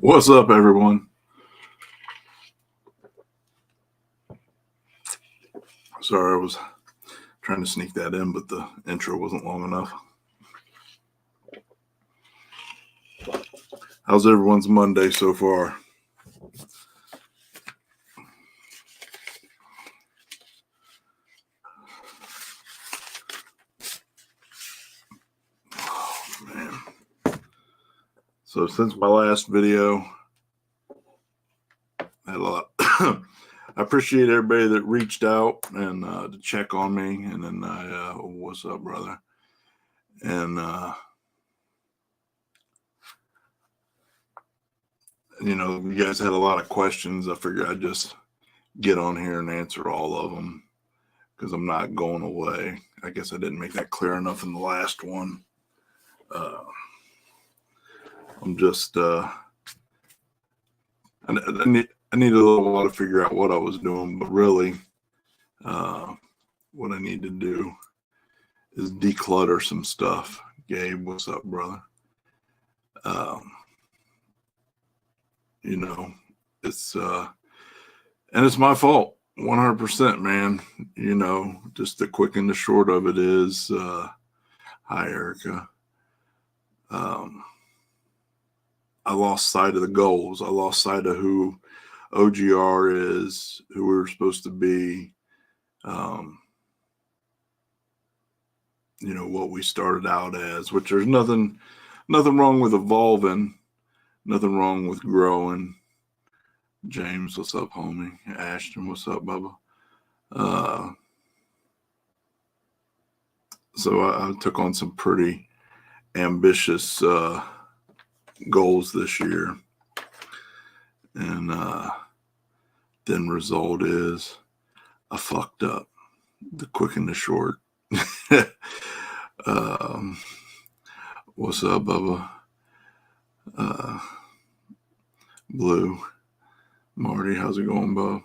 What's up, everyone? Sorry, I was trying to sneak that in, but the intro wasn't long enough. How's everyone's Monday so far? Oh, man. So since my last video, I had a lot. I appreciate everybody that reached out and to check on me. And then what's up, brother? And, you guys had a lot of questions. I figured I'd just get on here and answer all of them because I'm not going away. I guess I didn't make that clear enough in the last one. I'm just, I need a little while to figure out what I was doing, but really, what I need to do is declutter some stuff. Gabe, what's up, brother? It's, and it's my fault, 100%, man. Just the quick and the short of it is, hi, Erica. I lost sight of the goals. I lost sight of who OGR is, who we were supposed to be, what we started out as, which there's nothing wrong with evolving, nothing wrong with growing. James, what's up, homie? Ashton, what's up, Bubba? So I took on some pretty ambitious goals this year, and then result is I fucked up. The quick and the short. What's up, Bubba? Blue. Marty, how's it going, Bub?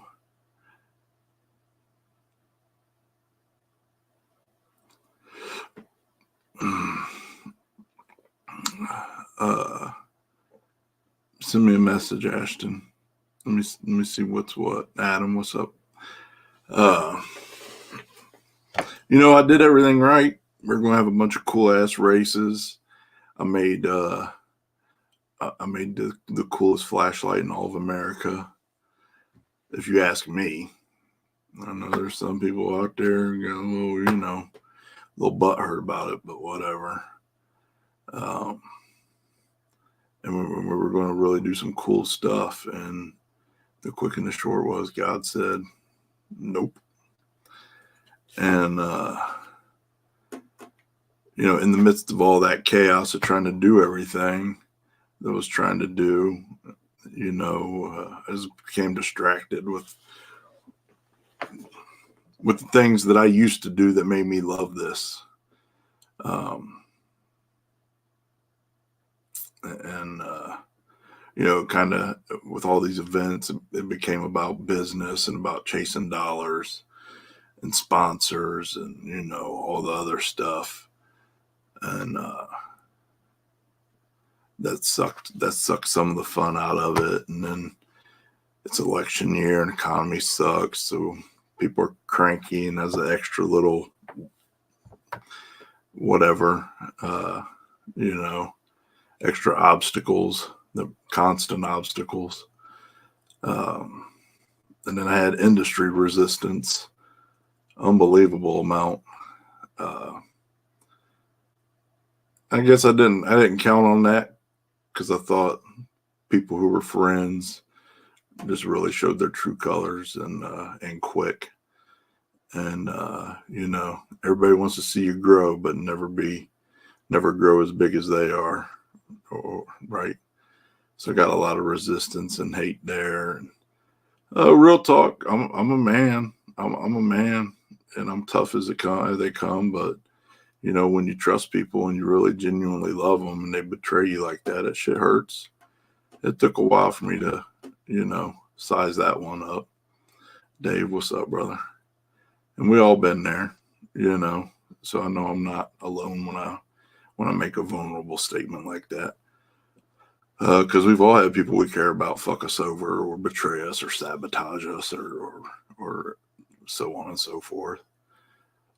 Send me a message, Ashton. Let me see what's what. Adam, what's up? I did everything right. We're gonna have a bunch of cool ass races. I made the coolest flashlight in all of America, if you ask me. I know there's some people out there go, a little butthurt about it, but whatever. And we were going to really do some cool stuff. And the quick and the short was God said, nope. And, in the midst of all that chaos of trying to do everything that I was trying to do, I became distracted with the things that I used to do that made me love this. Kind of with all these events, it became about business and about chasing dollars and sponsors and, all the other stuff. And that sucked some of the fun out of it. And then it's election year and economy sucks. So people are cranky and has an extra little whatever, extra obstacles, the constant obstacles. And then I had industry resistance, unbelievable amount. I guess I didn't count on that because I thought people who were friends just really showed their true colors and quick. And, everybody wants to see you grow, but never grow as big as they are. Right. So I got a lot of resistance and hate there. And real talk, I'm a man. I'm a man, and I'm tough as they come. But when you trust people and you really genuinely love them and they betray you like that, it shit hurts. It took a while for me to, size that one up. Dave, what's up, brother? And we all been there, So I know I'm not alone when I make a vulnerable statement like that. Because we've all had people we care about fuck us over or betray us or sabotage us or so on and so forth.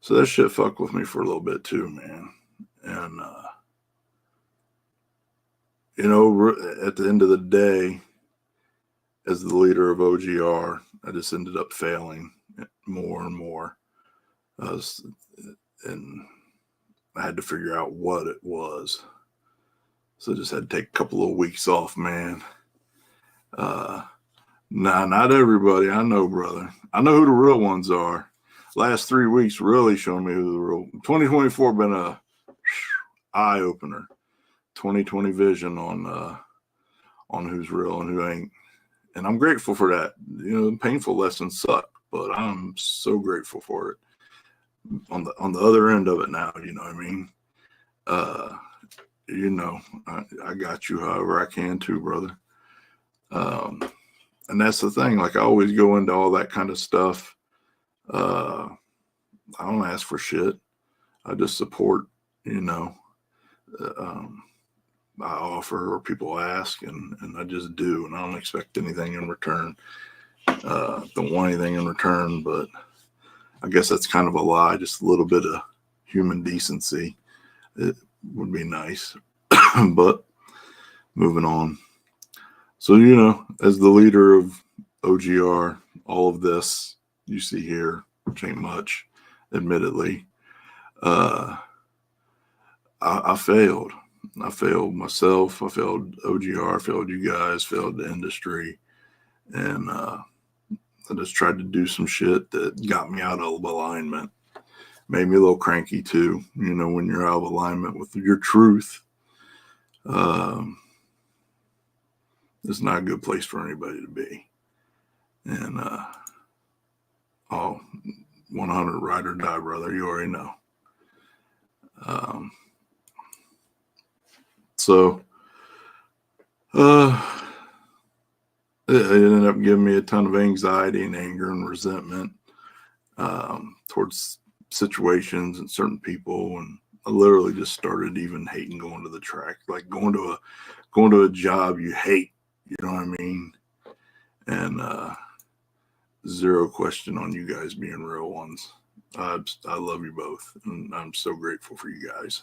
So that shit fucked with me for a little bit too, man. And, at the end of the day, as the leader of OGR, I just ended up failing more and more. And I had to figure out what it was. So I just had to take a couple of weeks off, man. Nah, not everybody. I know, brother. I know who the real ones are. Last 3 weeks really showed me who the real. 2024 been a eye opener. 2020 vision on who's real and who ain't. And I'm grateful for that. Painful lessons suck, but I'm so grateful for it. On the other end of it now, you know what I mean? I got you however I can too, brother. And that's the thing. Like, I always go into all that kind of stuff. I don't ask for shit. I just support, I offer or people ask, and I just do, and I don't expect anything in return. Don't want anything in return, but I guess that's kind of a lie. Just a little bit of human decency. It would be nice. But moving on. So, as the leader of OGR, all of this you see here, which ain't much, admittedly, I failed. I failed myself. I failed OGR, failed you guys, failed the industry. And I just tried to do some shit that got me out of alignment. Made me a little cranky too. When you're out of alignment with your truth, it's not a good place for anybody to be. And 100 ride or die, brother. You already know. So it ended up giving me a ton of anxiety and anger and resentment towards situations and certain people, and I literally just started even hating going to the track, like going to a job you hate. You know what I mean? And zero question on you guys being real ones. I love you both, and I'm so grateful for you guys.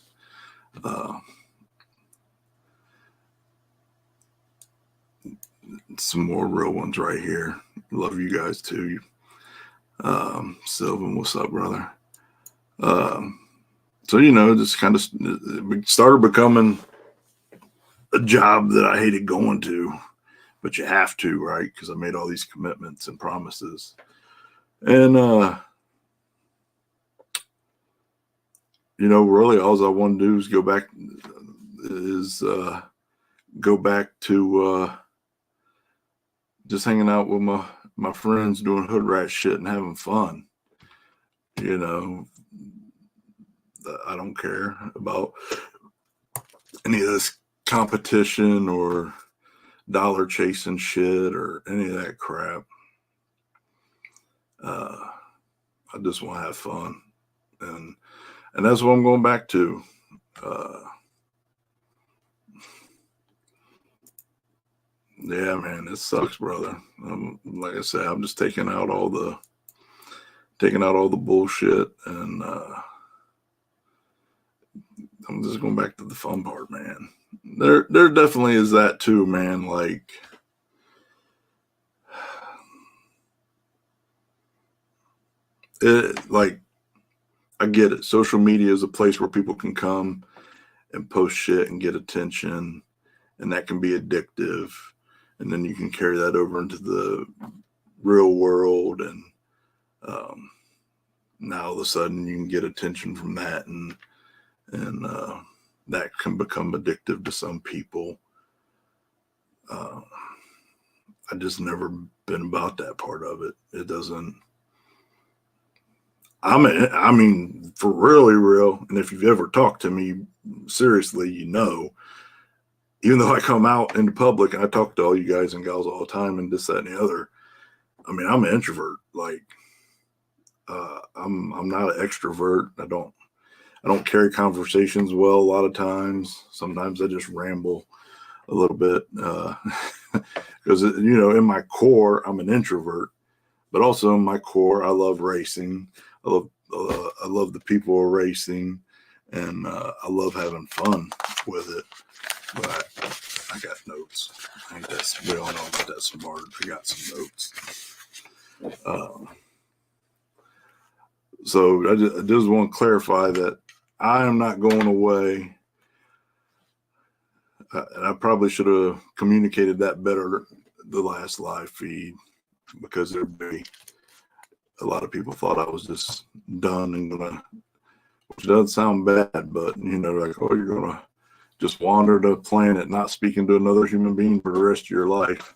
Some more real ones right here. Love you guys too. Sylvan, what's up, brother? So, just kind of started becoming a job that I hated going to, but you have to, right? Because I made all these commitments and promises. And, really all I want to do is go back to just hanging out with my friends, doing hood rat shit and having fun. I don't care about any of this competition or dollar chasing shit or any of that crap. I just want to have fun, and that's what I'm going back to. Yeah, man, it sucks, brother. Like I said, I'm just taking out all the bullshit, and I'm just going back to the fun part, man. There definitely is that too, man. Like, I get it. Social media is a place where people can come and post shit and get attention, and that can be addictive. And then you can carry that over into the real world, and now all of a sudden you can get attention from that, and that can become addictive to some people. I just never been about that part of it. It doesn't. I mean, for really real. And if you've ever talked to me seriously, even though I come out into public and I talk to all you guys and gals all the time and this, that, and the other, I mean, I'm an introvert. Like, I'm not an extrovert. I don't carry conversations well a lot of times. Sometimes I just ramble. a little bit, because in my core, I'm an introvert, but also in my core, I love racing. I love the people of racing, and I love having fun with it. But I got notes. I think that's, we all know that that's smart. I got some notes. So I just want to clarify that I am not going away. And I probably should have communicated that better the last live feed, because there'd be a lot of people thought I was just done and gonna, which doesn't sound bad, but like, oh, you're gonna just wander the planet, not speaking to another human being for the rest of your life.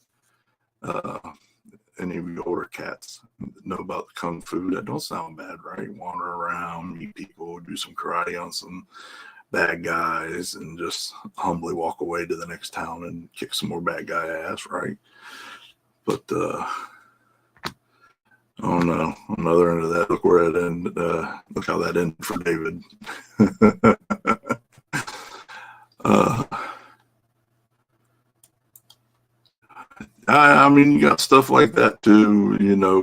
Any of you older cats know about the kung fu. That don't sound bad, right? Wander around, meet people, do some karate on some bad guys, and just humbly walk away to the next town and kick some more bad guy ass, right? But oh no, on the other end of that, look where it ended. Look how that ended for David. I mean, you got stuff like that too.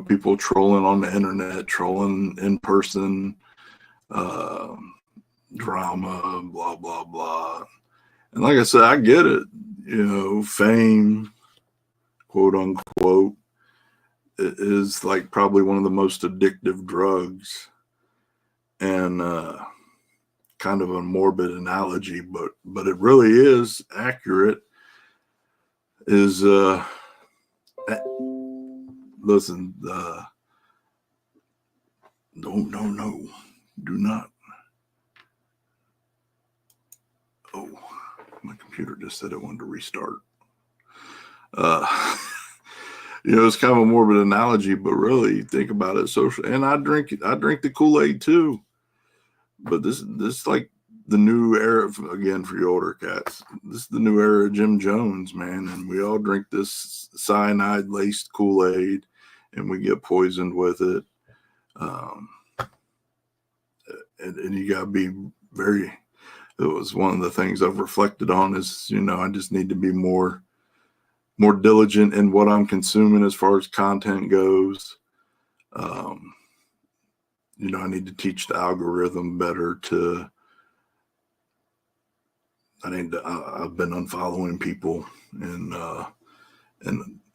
People trolling on the internet, trolling in person, drama, blah blah blah. And like I said, I get it. Fame, quote unquote, it is like probably one of the most addictive drugs. And kind of a morbid analogy, but it really is accurate. Is listen, no, do not. Oh, my computer just said it wanted to restart. It's kind of a morbid analogy, but really think about it. Social, and I drink the Kool-Aid too. But this like the new era, again, for you older cats. This is the new era of Jim Jones, man, and we all drink this cyanide laced Kool-Aid, and we get poisoned with it. And you gotta be very. It was one of the things I've reflected on is, I just need to be more diligent in what I'm consuming as far as content goes. I need to teach the algorithm better to. I've been unfollowing people and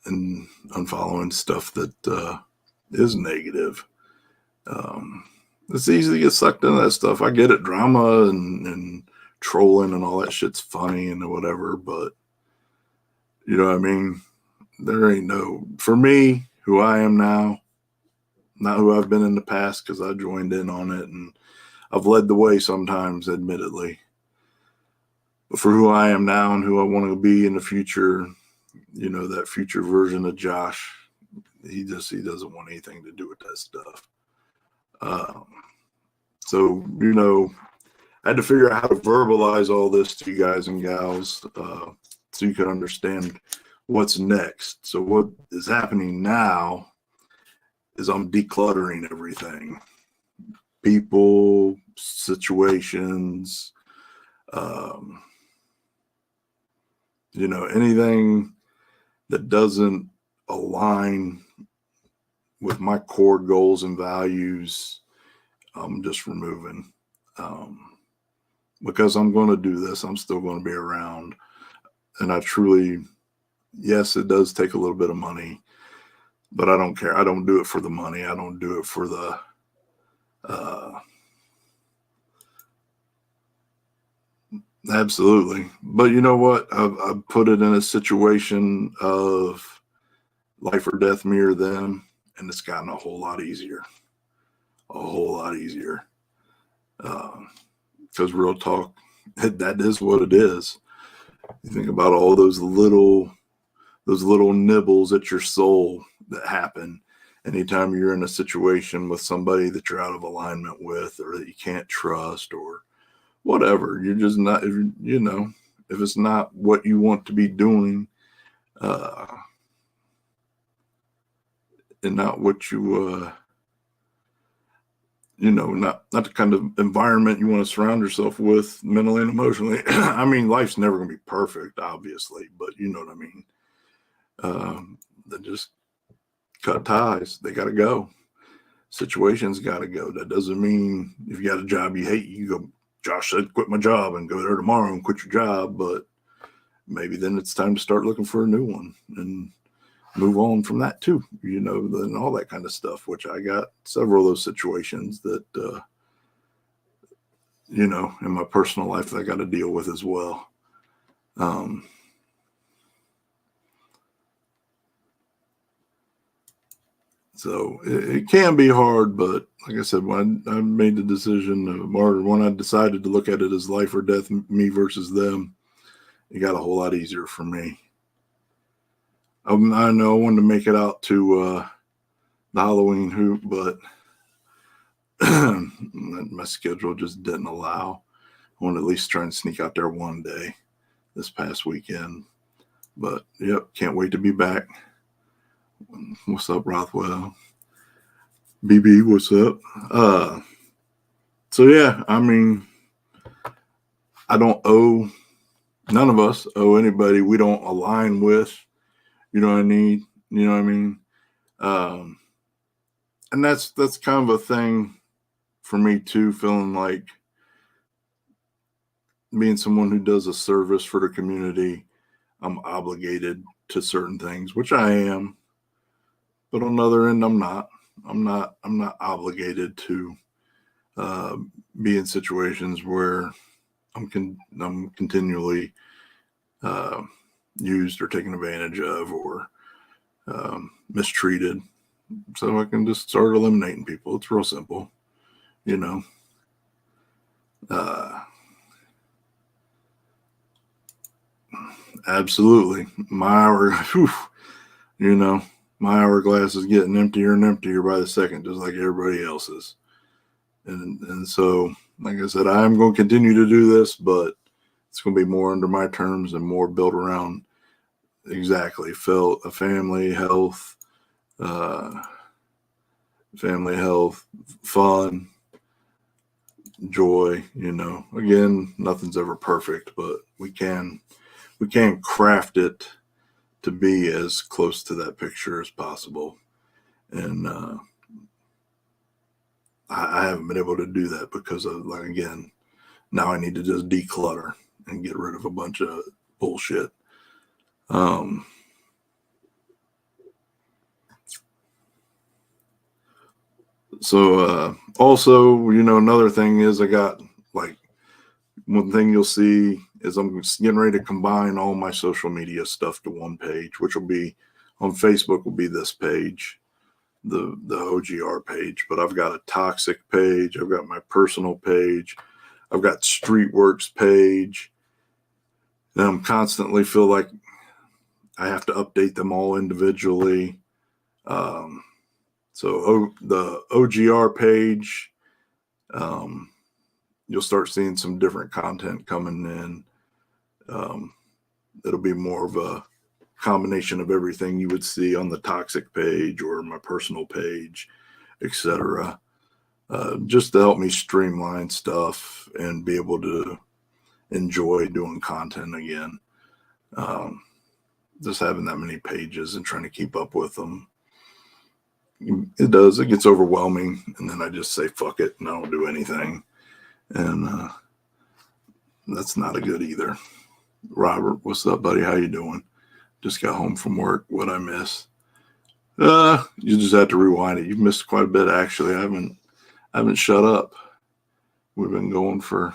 unfollowing stuff that is negative. It's easy to get sucked into that stuff. I get it, drama and trolling and all that shit's funny and whatever, but you know what I mean? There ain't for me, who I am now, not who I've been in the past, because I joined in on it and I've led the way sometimes, admittedly. But for who I am now and who I want to be in the future, that future version of Josh, he doesn't want anything to do with that stuff. So, I had to figure out how to verbalize all this to you guys and gals, so you can understand what's next. So what is happening now is I'm decluttering everything. People, situations, anything that doesn't align with my core goals and values, I'm just removing. Because I'm going to do this, I'm still going to be around. And I truly, yes, it does take a little bit of money, but I don't care. I don't do it for the money. I don't do it for the, absolutely. But you know what? I've put it in a situation of life or death, me or them, and it's gotten a whole lot easier. A whole lot easier. Because real talk, that is what it is. You think about all those little nibbles at your soul that happen anytime you're in a situation with somebody that you're out of alignment with, or that you can't trust, or whatever. You're just not, if it's not what you want to be doing, and not what you not the kind of environment you want to surround yourself with mentally and emotionally. I mean, life's never going to be perfect, obviously, but you know what I mean. Then just cut ties. They got to go. Situations got to go. That doesn't mean if you got a job you hate, you go, Josh said, quit my job and go there tomorrow and quit your job. But maybe then it's time to start looking for a new one and move on from that too, and all that kind of stuff, which I got several of those situations that, in my personal life that I got to deal with as well. So it can be hard, but like I said, when I made the decision, or when I decided to look at it as life or death, me versus them, it got a whole lot easier for me. I know I wanted to make it out to the Halloween hoop, but my schedule just didn't allow. I want to at least try and sneak out there one day this past weekend. But yep, can't wait to be back. What's up, Rothwell? BB, what's up? So yeah, I mean, none of us owe anybody we don't align with. You know what I mean? You know what I mean? And that's kind of a thing for me too, feeling like being someone who does a service for the community, I'm obligated to certain things, which I am. But on the other end, I'm not. I'm not obligated to be in situations where I'm continually used or taken advantage of or mistreated. So I can just start eliminating people. It's real simple, Absolutely. My hourglass is getting emptier and emptier by the second, just like everybody else's. And so, like I said, I'm going to continue to do this, but it's going to be more under my terms and more built around exactly family health, fun, joy. Again, nothing's ever perfect, but we can craft it to be as close to that picture as possible. And I haven't been able to do that because of, again, now I need to just declutter and get rid of a bunch of bullshit. So also, another thing is I got one thing you'll see is I'm getting ready to combine all my social media stuff to one page, which will be on Facebook will be this page, the OGR page, but I've got a toxic page. I've got my personal page. I've got Streetworks page. And I'm constantly feel like I have to update them all individually. So the OGR page, you'll start seeing some different content coming in. It'll be more of a combination of everything you would see on the toxic page or my personal page, etc. Just to help me streamline stuff and be able to enjoy doing content again. Just having that many pages and trying to keep up with them, it gets overwhelming, and then I just say fuck it and I don't do anything, and that's not a good either. Robert, what's up, buddy? How you doing? Just got home from work. What'd I miss? You just have to rewind it. You've missed quite a bit, actually. I haven't shut up. We've been going for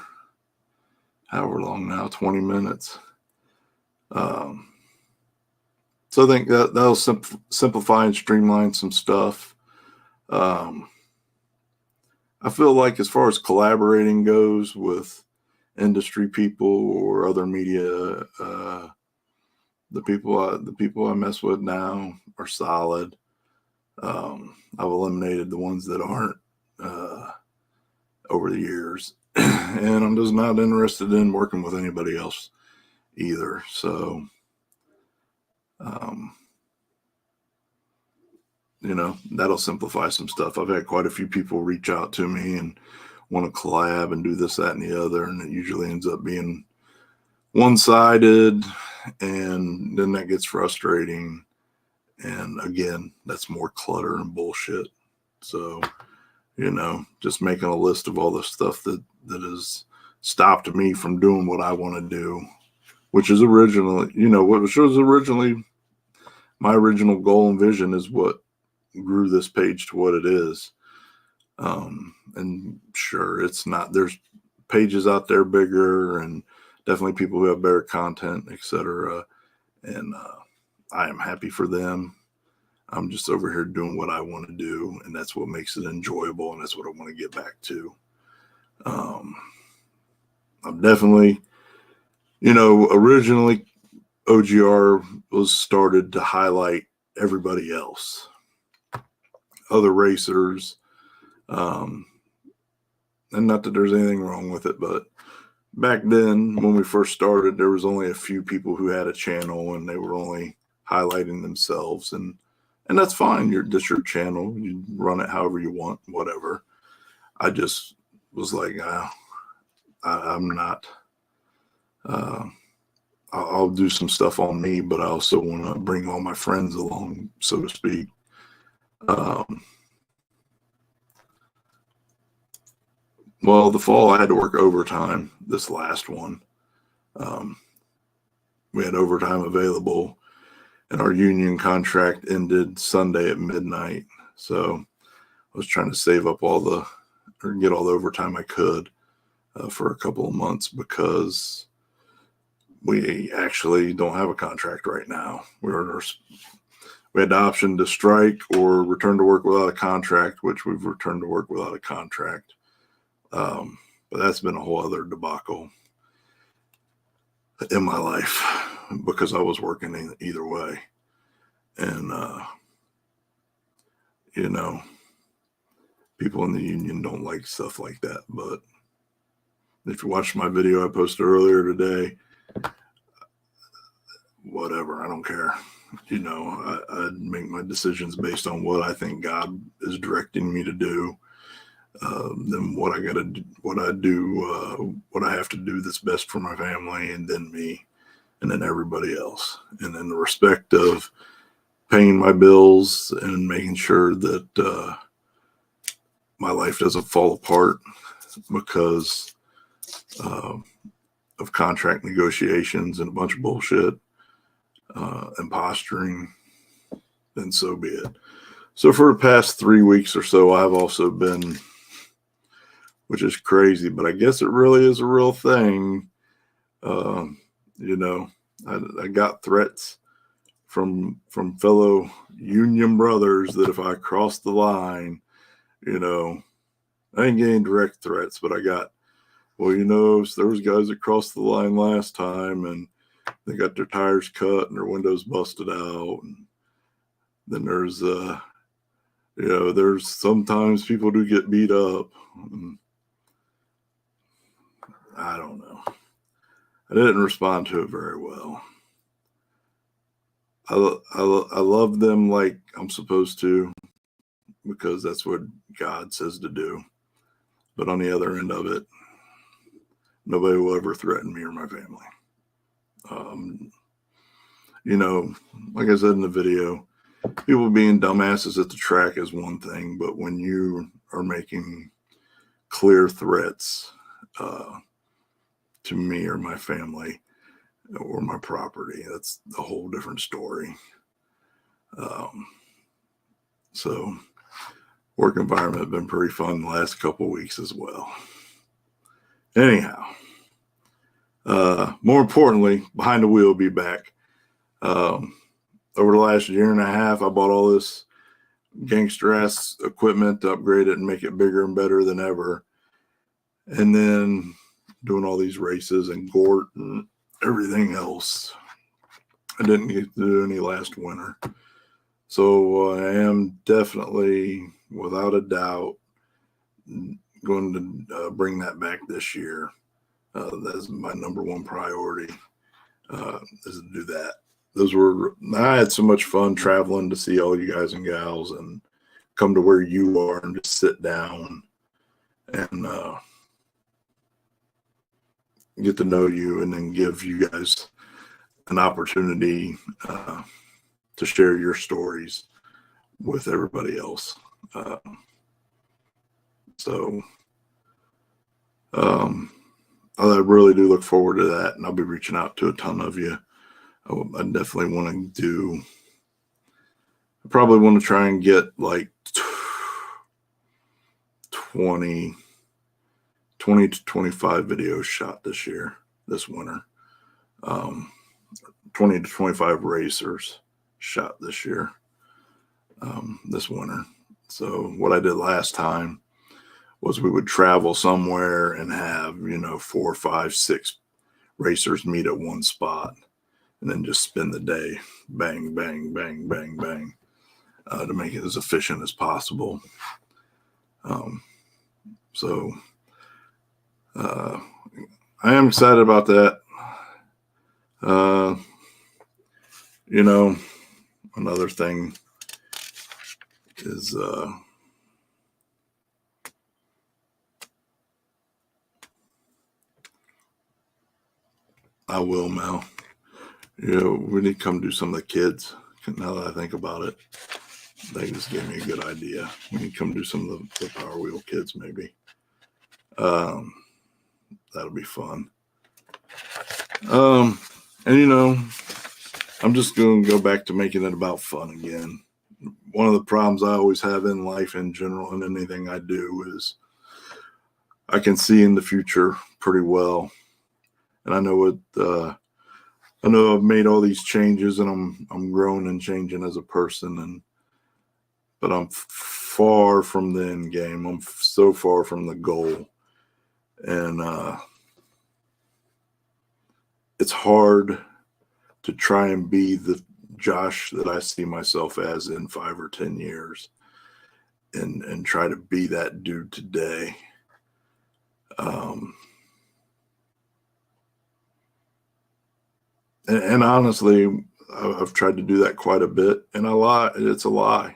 however long now, 20 minutes. So I think that'll simplify and streamline some stuff. I feel like as far as collaborating goes with industry people or other media, the people I mess with now are solid. I've eliminated the ones that aren't over the years, and I'm just not interested in working with anybody else either. So, that'll simplify some stuff. I've had quite a few people reach out to me and want to collab and do this, that, and the other. And it usually ends up being one-sided, and then that gets frustrating. And again, that's more clutter and bullshit. So, just making a list of all the stuff that has stopped me from doing what I want to do, which is originally, which was originally my original goal and vision, is what grew this page to what it is. And sure, it's not, there's pages out there bigger and definitely people who have better content, etc. And I am happy for them. I'm just over here doing what I want to do, and that's what makes it enjoyable, and that's what I want to get back to. I'm definitely, originally OGR was started to highlight everybody else, other racers, and not that there's anything wrong with it, but back then when we first started, there was only a few people who had a channel, and they were only highlighting themselves, and that's fine. That's your channel. You run it however you want, whatever. I just was like, I'm not. I'll do some stuff on me, but I also want to bring all my friends along, so to speak. Well, the fall I had to work overtime. This last one, we had overtime available, and our union contract ended Sunday at midnight. So I was trying to save up or get all the overtime I could for a couple of months, because we actually don't have a contract right now. We had the option to strike or return to work without a contract, which we've returned to work without a contract. But that's been a whole other debacle in my life, because I was working either way. And, people in the union don't like stuff like that. But if you watched my video I posted earlier today, whatever, I don't care. I make my decisions based on what I think God is directing me to do. Then what I have to do that's best for my family, and then me, and then everybody else. And in the respect of paying my bills and making sure that my life doesn't fall apart because of contract negotiations and a bunch of bullshit and posturing, then so be it. So for the past 3 weeks or so, I've also been, which is crazy, but I guess it really is a real thing. I got threats from fellow union brothers that if I crossed the line, I ain't getting direct threats, but I got, there was guys that crossed the line last time and they got their tires cut and their windows busted out. And then there's, there's sometimes people do get beat up. I don't know. I didn't respond to it very well. I love them like I'm supposed to, because that's what God says to do. But on the other end of it, nobody will ever threaten me or my family. Like I said in the video, people being dumbasses at the track is one thing, but when you are making clear threats to me or my family or my property, that's a whole different story. So work environment has been pretty fun the last couple of weeks as well. Anyhow, more importantly, behind the wheel will be back. Over the last year and a half, I bought all this gangster ass equipment to upgrade it and make it bigger and better than ever. And then doing all these races and Gort and everything else. I didn't get to do any last winter. So I am definitely, without a doubt, going to bring that back this year. That's my number one priority, is to do that. I had so much fun traveling to see all you guys and gals and come to where you are and just sit down and get to know you, and then give you guys an opportunity to share your stories with everybody else. Uh, so I really do look forward to that, and I'll be reaching out to a ton of you. I definitely want to do. I probably want to try and get like 20 to 25 videos shot this winter. 20 to 25 racers shot this year, this winter. So what I did last time was we would travel somewhere and have, 4, 5, 6 racers meet at one spot and then just spend the day, bang, bang, bang, bang, bang, to make it as efficient as possible. So I am excited about that. Another thing is I will, Mel. We need to come do some of the kids. Now that I think about it, they just gave me a good idea. We need to come do some of the Power Wheel kids, maybe. That'll be fun. And I'm just going to go back to making it about fun again. One of the problems I always have in life in general and anything I do is I can see in the future pretty well. And I know I've made all these changes, and I'm growing and changing as a person, but I'm far from the end game. I'm so far from the goal. And it's hard to try and be the Josh that I see myself as in 5 or 10 years and try to be that dude today. And honestly, I've tried to do that quite a bit, and it's a lie.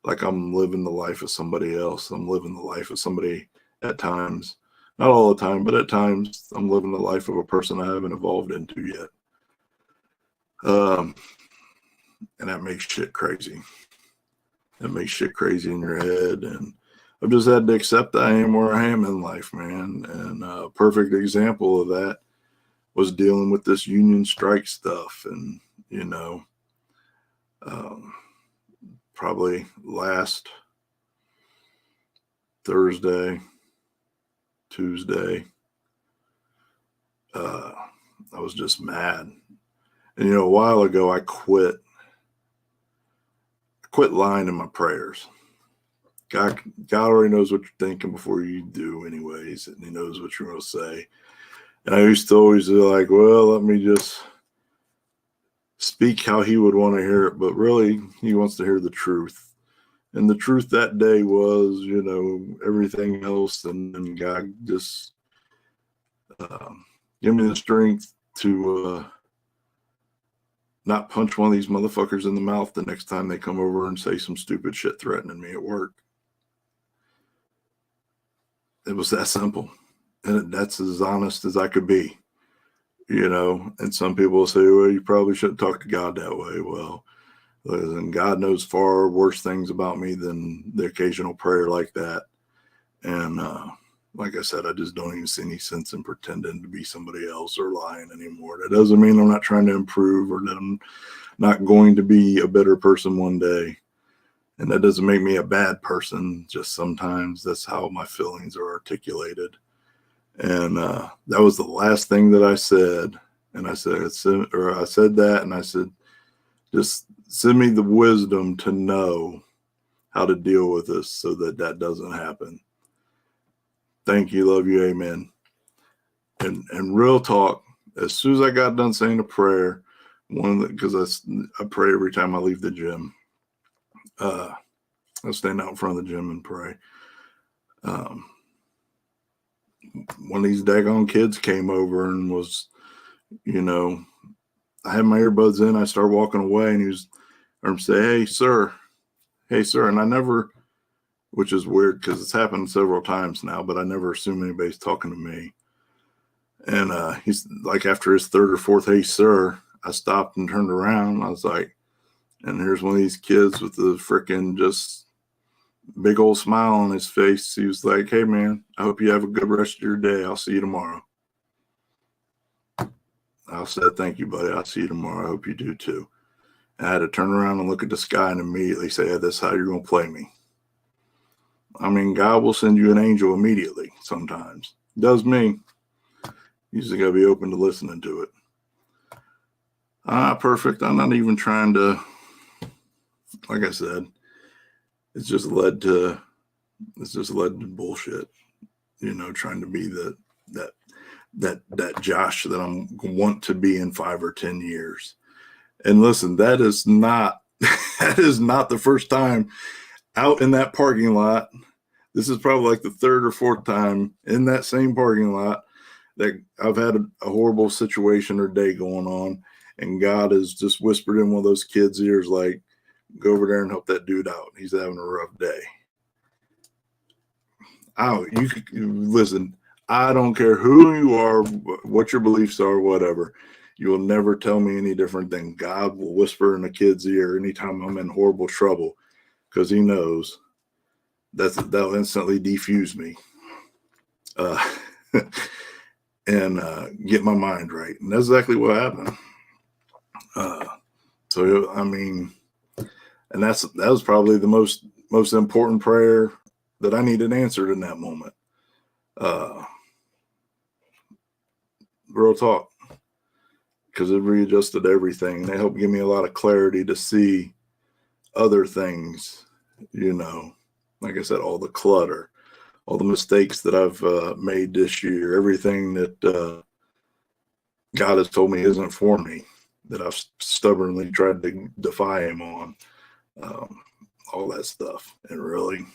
Like I'm living the life of somebody else. I'm living the life of somebody at times. Not all the time, but at times I'm living the life of a person I haven't evolved into yet. And that makes shit crazy. That makes shit crazy in your head. And I've just had to accept that I am where I am in life, man. And a perfect example of that was dealing with this union strike stuff. And, probably last Thursday, Tuesday, I was just mad. And a while ago I quit lying in my prayers. God already knows what you're thinking before you do anyways, and he knows what you're going to say. And I used to always be like, well, let me just speak how he would want to hear it, but really he wants to hear the truth. And the truth that day was, everything else, and then God just give me the strength to not punch one of these motherfuckers in the mouth the next time they come over and say some stupid shit threatening me at work. It was that simple. And that's as honest as I could be, and some people will say, well, you probably shouldn't talk to God that way. Well, listen, God knows far worse things about me than the occasional prayer like that. And like I said, I just don't even see any sense in pretending to be somebody else or lying anymore. That doesn't mean I'm not trying to improve or that I'm not going to be a better person one day. And that doesn't make me a bad person. Just sometimes that's how my feelings are articulated. And that was the last thing that I said. And I said that, and I said, just send me the wisdom to know how to deal with this so that doesn't happen. Thank you, love you, amen. And real talk, as soon as I got done saying a prayer, because I pray every time I leave the gym. I stand out in front of the gym and pray. One of these daggone kids came over and was, I had my earbuds in. I started walking away, and or say, hey, sir. And I never, which is weird because it's happened several times now, but I never assume anybody's talking to me. And he's like, after his third or fourth, hey, sir, I stopped and turned around. I was like, and here's one of these kids with the freaking just big old smile on his face. He was like, hey, man, I hope you have a good rest of your day. I'll see you tomorrow. I said, thank you, buddy. I'll see you tomorrow. I hope you do too. And I had to turn around and look at the sky and immediately say, hey, that's how you're going to play me. I mean, God will send you an angel immediately sometimes. Does me. You just got to be open to listening to it. I'm not perfect. I'm not even trying to, like I said, it's just led to bullshit, trying to be that Josh that I want to be in 5 or 10 years. And listen, that is not the first time out in that parking lot. This is probably like the third or fourth time in that same parking lot that I've had a horrible situation or day going on, and God has just whispered in one of those kids' ears, like, go over there and help that dude out. He's having a rough day. You could listen. I don't care who you are, what your beliefs are, whatever. You will never tell me any different than God will whisper in a kid's ear anytime I'm in horrible trouble, because he knows that'll instantly defuse me and get my mind right. And that's exactly what happened. So, I mean, and that was probably the most important prayer that I needed answered in that moment. Real talk. Because it readjusted everything. They helped give me a lot of clarity to see other things, like I said, all the clutter, all the mistakes that I've made this year, everything that God has told me isn't for me, that I've stubbornly tried to defy him on, all that stuff. And really,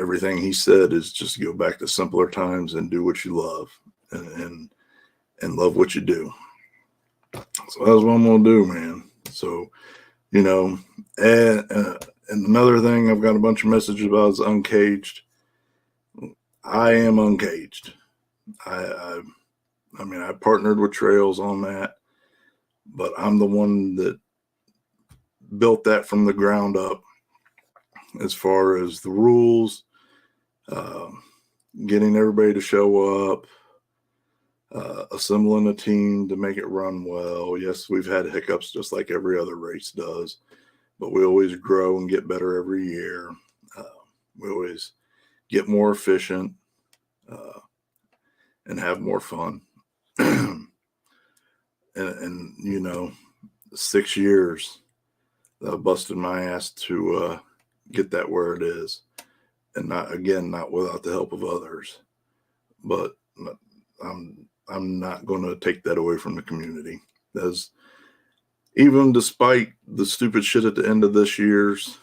everything he said is just go back to simpler times and do what you love and love what you do. So that's what I'm going to do, man. So, and another thing I've got a bunch of messages about is uncaged. I am uncaged. I mean, I partnered with Trails on that, but I'm the one that built that from the ground up as far as the rules, getting everybody to show up, assembling a team to make it run well. Yes, we've had hiccups just like every other race does, but we always grow and get better every year. We always get more efficient and have more fun. and 6 years I busted my ass to get that where it is, and not without the help of others, but I'm not going to take that away from the community. As even despite the stupid shit at the end of this year's,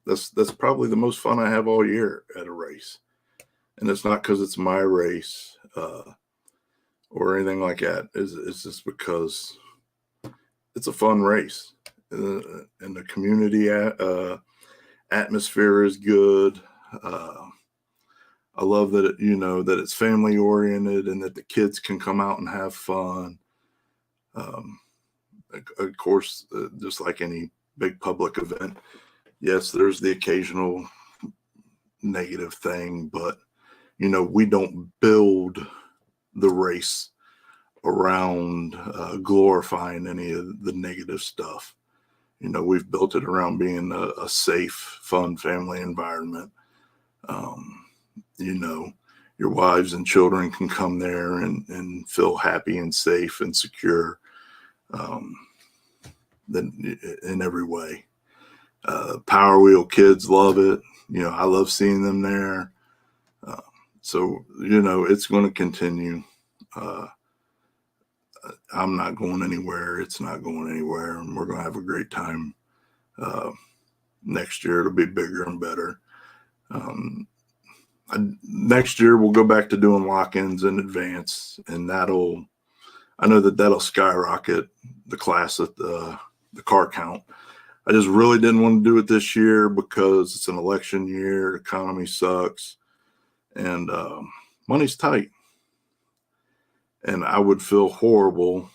that's probably the most fun I have all year at a race. And it's not because it's my race or anything like that. It's just because it's a fun race. And the community atmosphere is good. I love that that it's family oriented and that the kids can come out and have fun. Of course, just like any big public event, yes, there's the occasional negative thing, but we don't build the race around glorifying any of the negative stuff. We've built it around being a safe, fun family environment. Your wives and children can come there and feel happy and safe and secure in every way. Power Wheel kids love it. I love seeing them there. So, it's going to continue. I'm not going anywhere. It's not going anywhere. And we're going to have a great time. Next year, it'll be bigger and better. Next year, we'll go back to doing lock-ins in advance, and that'll I know that that'll skyrocket the class at the car count. I just really didn't want to do it this year because it's an election year, economy sucks, and money's tight. And I would feel horrible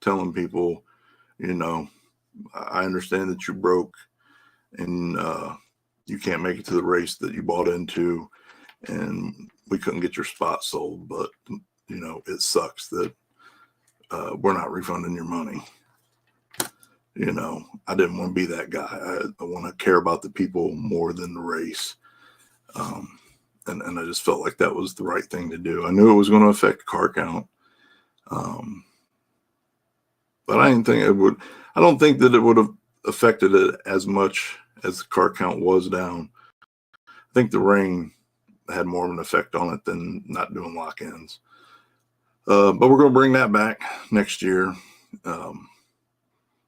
telling people, you know, I understand that you're broke and you can't make it to the race that you bought into, and we couldn't get your spot sold, but, you know, it sucks that we're not refunding your money. You know, I didn't want to be that guy. I want to care about the people more than the race. And I just felt like that was the right thing to do. I knew it was going to affect the car count. But I didn't think it would. I don't think that it would have affected it as much as the car count was down. I think the rain had more of an effect on it than not doing lock-ins. But we're going to bring that back next year.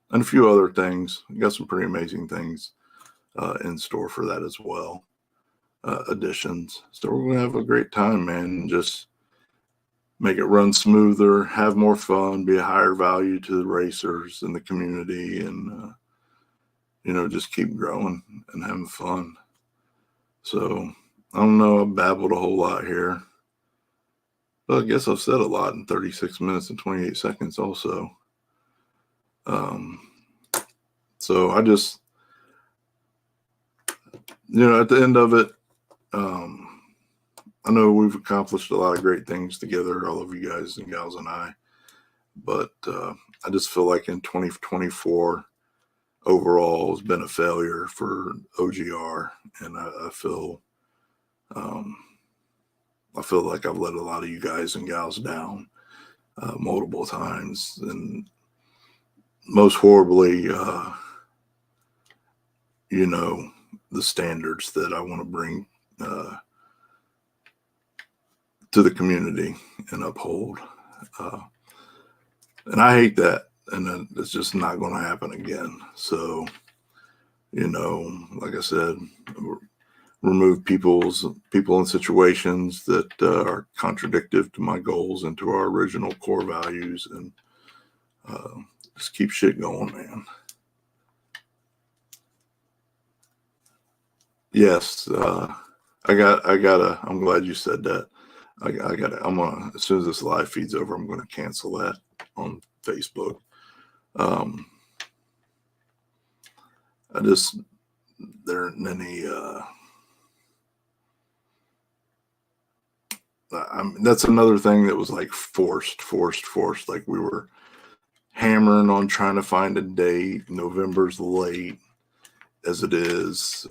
And a few other things. We got some pretty amazing things in store for that as well. Additions. So we're going to have a great time, man. Just make it run smoother, have more fun, be a higher value to the racers and the community, and you know, just keep growing and having fun. So I don't know, I babbled a whole lot here. But I guess I've said a lot in 36 minutes and 28 seconds also. So I just, you know, at the end of it, I know we've accomplished a lot of great things together, all of you guys and gals and I, but I just feel like in 2024 overall has been a failure for OGR, and I feel like I've let a lot of you guys and gals down multiple times, and most horribly, you know, the standards that I want to bring to the community and uphold. And I hate that. And it's just not going to happen again. So, you know, like I said, remove people in situations that are contradictory to my goals and to our original core values, and just keep shit going, man. Yes, I'm glad you said that. As soon as this live feed's over, I'm gonna cancel that on Facebook. There aren't any, that's another thing that was like forced. Like we were hammering on trying to find a date. November's late as it is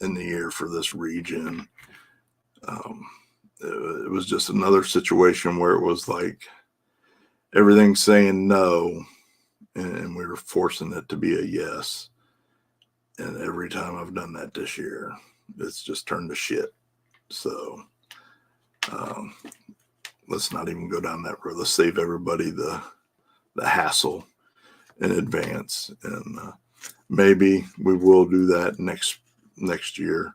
in the year for this region. It was just another situation where it was like everything's saying no, and we were forcing it to be a yes. And every time I've done that this year, it's just turned to shit. So let's not even go down that road. Let's save everybody the hassle in advance, and maybe we will do that next year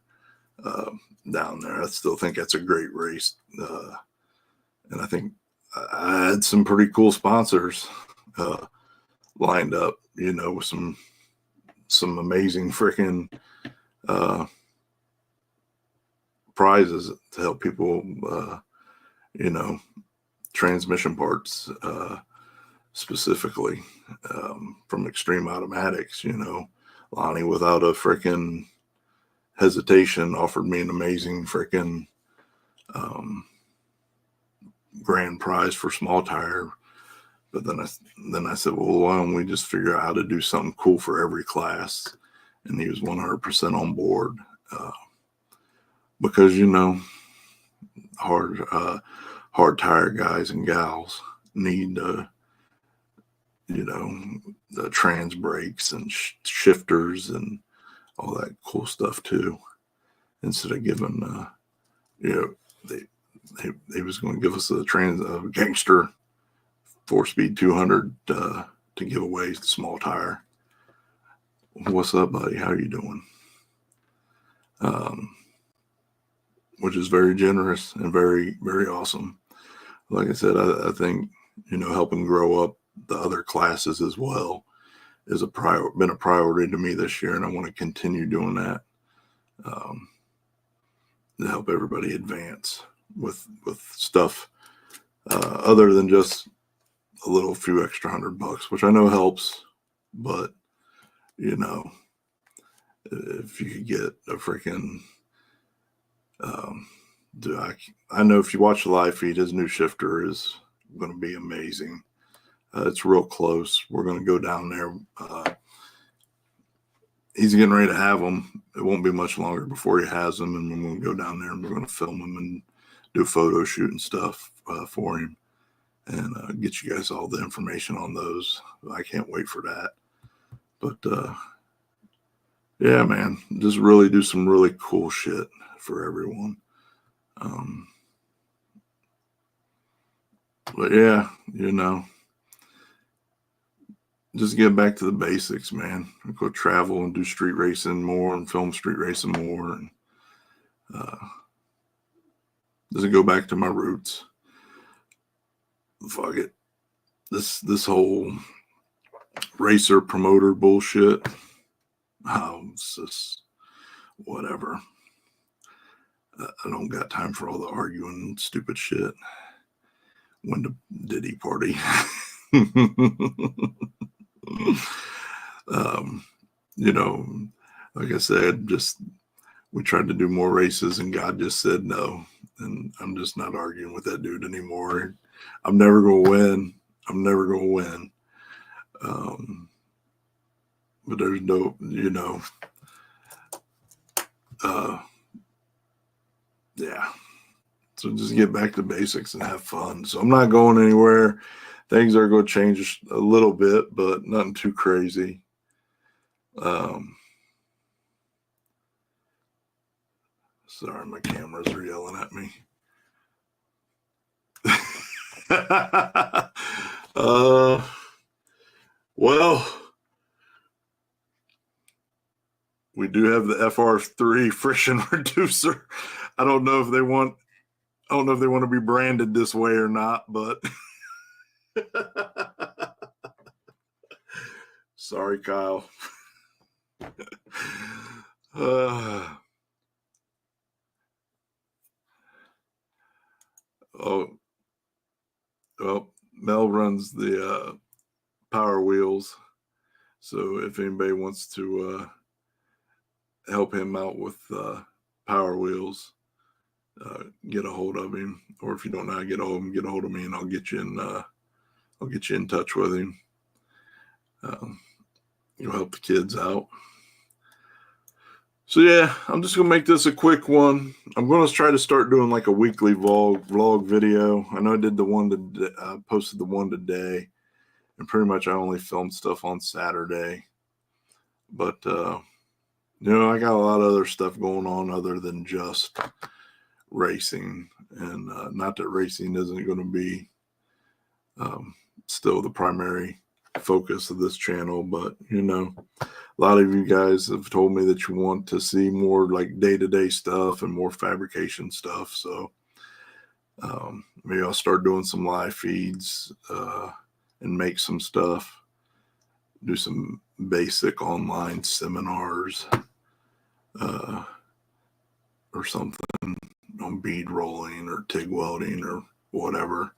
down there. I still think that's a great race, and I think I had some pretty cool sponsors lined up, you know, with some amazing freaking prizes to help people, you know, transmission parts specifically from Extreme Automatics. You know, Lonnie, without a freaking hesitation, offered me an amazing freaking grand prize for small tire. But then I said, well, why don't we just figure out how to do something cool for every class? And he was 100% on board because, you know, hard tire guys and gals need you know, the trans brakes and shifters and all that cool stuff too. Instead of giving, you know, they was going to give us a gangster 4-speed 200 to give away the small tire. What's up, buddy? How are you doing? Which is very generous and very, very awesome. Like I said, I think helping grow up the other classes as well is been a priority to me this year, and I want to continue doing that to help everybody advance with stuff other than just a few extra $100, which I know helps, but if you could get a freaking I know if you watch the live feed, his new shifter is going to be amazing. It's real close. We're going to go down there. He's getting ready to have them. It won't be much longer before he has them, and we're going to go down there and we're going to film them and do a photo shoot and stuff for him, and get you guys all the information on those. I can't wait for that. But yeah, man, just really do some really cool shit for everyone. But yeah, just get back to the basics, man. Go travel and do street racing more and film street racing more, and just go back to my roots. Fuck it. This whole racer promoter bullshit. It's just whatever. I don't got time for all the arguing and stupid shit. When the Diddy party. Like I said, we tried to do more races and God just said no. And I'm just not arguing with that dude anymore. I'm never going to win. But there's no, yeah. So just get back to basics and have fun. So I'm not going anywhere. Things are going to change a little bit, but nothing too crazy. Sorry, my cameras are yelling at me. Well, we do have the FR3 friction reducer. I don't know if they want to be branded this way or not, but sorry, Kyle. Well, Mel runs the Power Wheels, so if anybody wants to help him out with Power Wheels, get a hold of him. Or if you don't know how to get a hold of him, get a hold of me, and I'll get you in touch with him. You'll help the kids out. So yeah, I'm just gonna make this a quick one. I'm gonna try to start doing like a weekly vlog video. I know I did posted the one today, and pretty much I only filmed stuff on Saturday. But I got a lot of other stuff going on other than just racing, and not that racing isn't going to be still the primary focus of this channel, but a lot of you guys have told me that you want to see more like day-to-day stuff and more fabrication stuff. So maybe I'll start doing some live feeds and make some stuff, do some basic online seminars or something on bead rolling or TIG welding or whatever,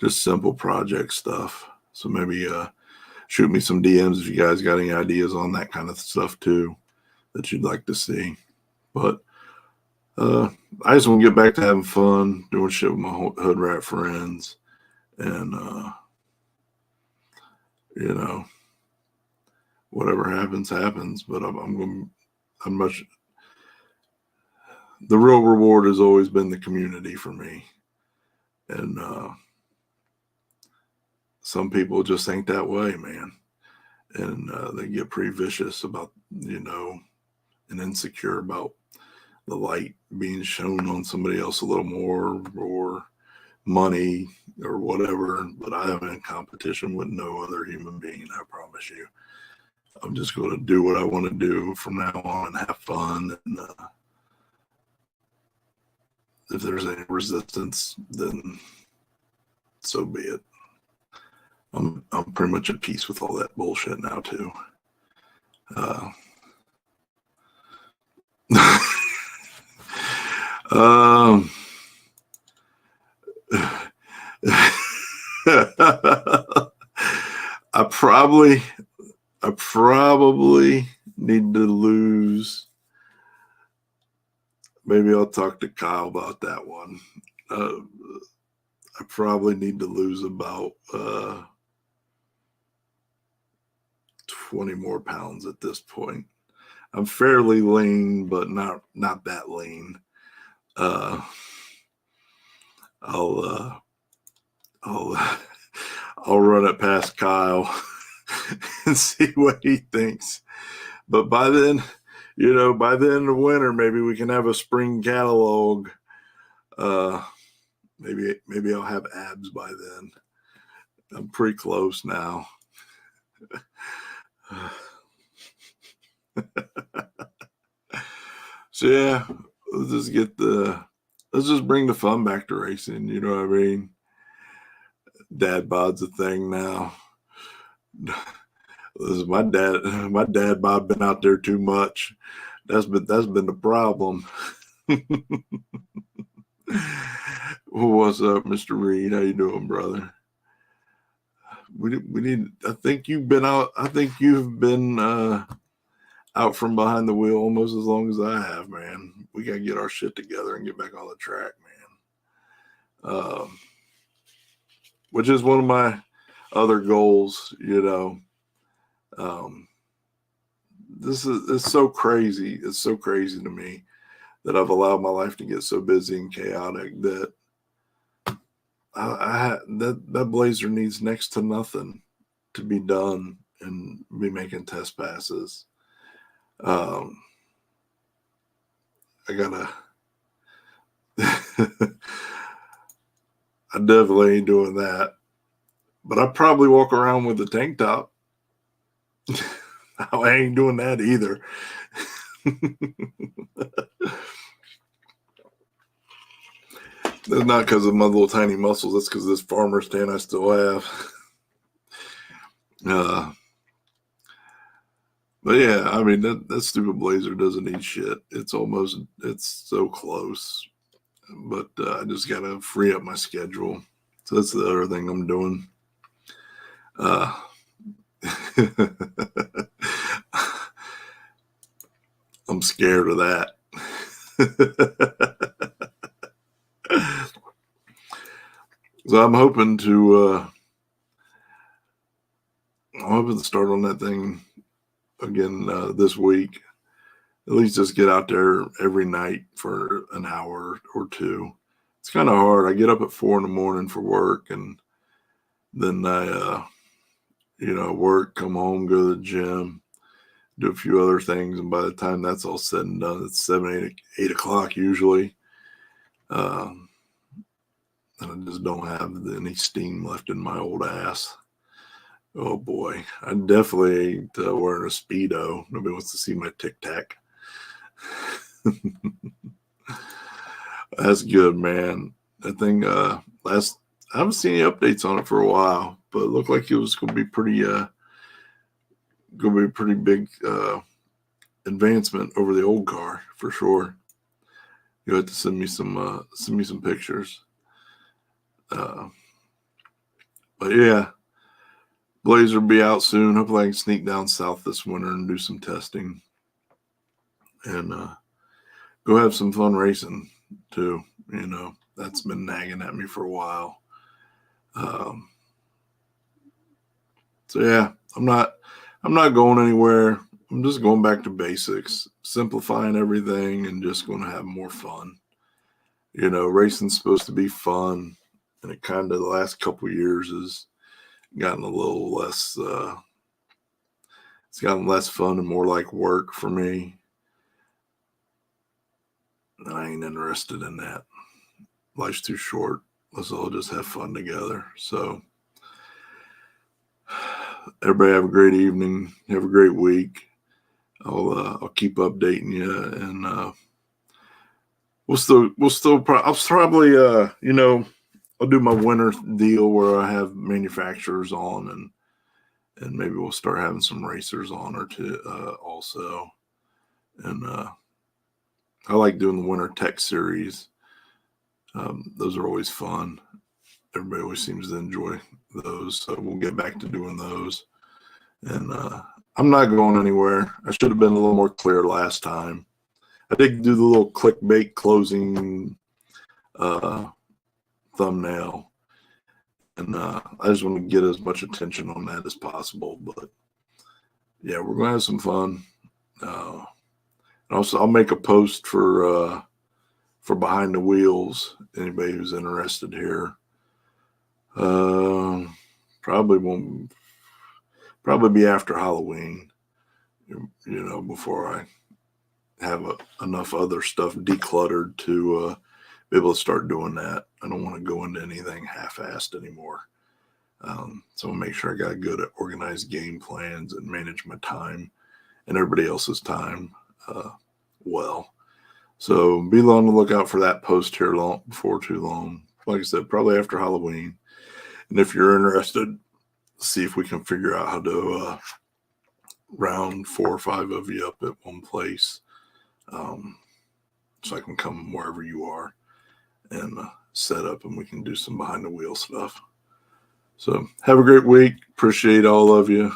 just simple project stuff. So maybe shoot me some DMs if you guys got any ideas on that kind of stuff too that you'd like to see. But I just want to get back to having fun, doing shit with my hood rat friends, and whatever happens. But the real reward has always been the community for me, and some people just ain't that way, man. And they get pretty vicious about, and insecure about the light being shown on somebody else a little more, or money or whatever. But I am in competition with no other human being, I promise you. I'm just going to do what I want to do from now on and have fun. And if there's any resistance, then so be it. I'm pretty much at peace with all that bullshit now too. Um, I probably need to lose. Maybe I'll talk to Kyle about that one. I probably need to lose about 20 more pounds at this point. I'm fairly lean, but not that lean. I'll I'll run it past Kyle and see what he thinks. But by then, by the end of winter, maybe we can have a spring catalog. Maybe I'll have abs by then. I'm pretty close now. So yeah, let's just bring the fun back to racing. You know what I mean? Dad bod's a thing now. My dad bod been out there too much. That's been the problem. What's up, Mr. Reed? How you doing, brother? We need. I think you've been out. I think you've been out from behind the wheel almost as long as I have, man. We gotta get our shit together and get back on the track, man. Which is one of my other goals. It's so crazy. It's so crazy to me that I've allowed my life to get so busy and chaotic that that Blazer needs next to nothing to be done and be making test passes. I gotta. I definitely ain't doing that, but I probably walk around with a tank top. I ain't doing that either. That's not because of my little tiny muscles. That's because of this farmer's tan I still have. But yeah, I mean, that stupid Blazer doesn't need shit. It's so close. But I just got to free up my schedule. So that's the other thing I'm doing. I'm scared of that. So I'm hoping to start on that thing again this week. At least just get out there every night for an hour or two. It's kind of hard. I get up at 4 a.m. for work, and then I work, come home, go to the gym, do a few other things, and by the time that's all said and done, it's 8 o'clock usually. And I just don't have any steam left in my old ass. Oh boy, I definitely ain't wearing a Speedo. Nobody wants to see my tic tac. That's good, man. That thing I haven't seen any updates on it for a while, but it looked like it was going to be pretty big advancement over the old car for sure. You have to send me some pictures. But yeah, Blazer will be out soon. Hopefully I can sneak down south this winter and do some testing and go have some fun racing too. That's been nagging at me for a while. So yeah, I'm not going anywhere. I'm just going back to basics, simplifying everything and just going to have more fun. Racing's supposed to be fun, and it kind of the last couple of years has gotten a little less. It's gotten less fun and more like work for me. And I ain't interested in that. Life's too short. Let's all just have fun together. So everybody have a great evening. Have a great week. I'll keep updating you, and I'll probably I'll do my winter deal where I have manufacturers on, and maybe we'll start having some racers on or two also. And I like doing the winter tech series. Those are always fun. Everybody always seems to enjoy those, so we'll get back to doing those. And I'm not going anywhere. I should have been a little more clear last time. I did do the little clickbait closing thumbnail, and I just want to get as much attention on that as possible. But yeah, we're gonna have some fun. Also, I'll make a post for Behind the Wheels. Anybody who's interested here, probably be after Halloween. Before I have enough other stuff decluttered to be able to start doing that. I don't want to go into anything half-assed anymore. So I'll make sure I got good at organized game plans and manage my time and everybody else's time well. So be on the lookout for that post here before too long. Like I said, probably after Halloween. And if you're interested, see if we can figure out how to round 4 or 5 of you up at one place, so I can come wherever you are and set up, and we can do some behind the wheel stuff. So have a great week. Appreciate all of you,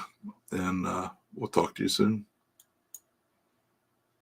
and we'll talk to you soon.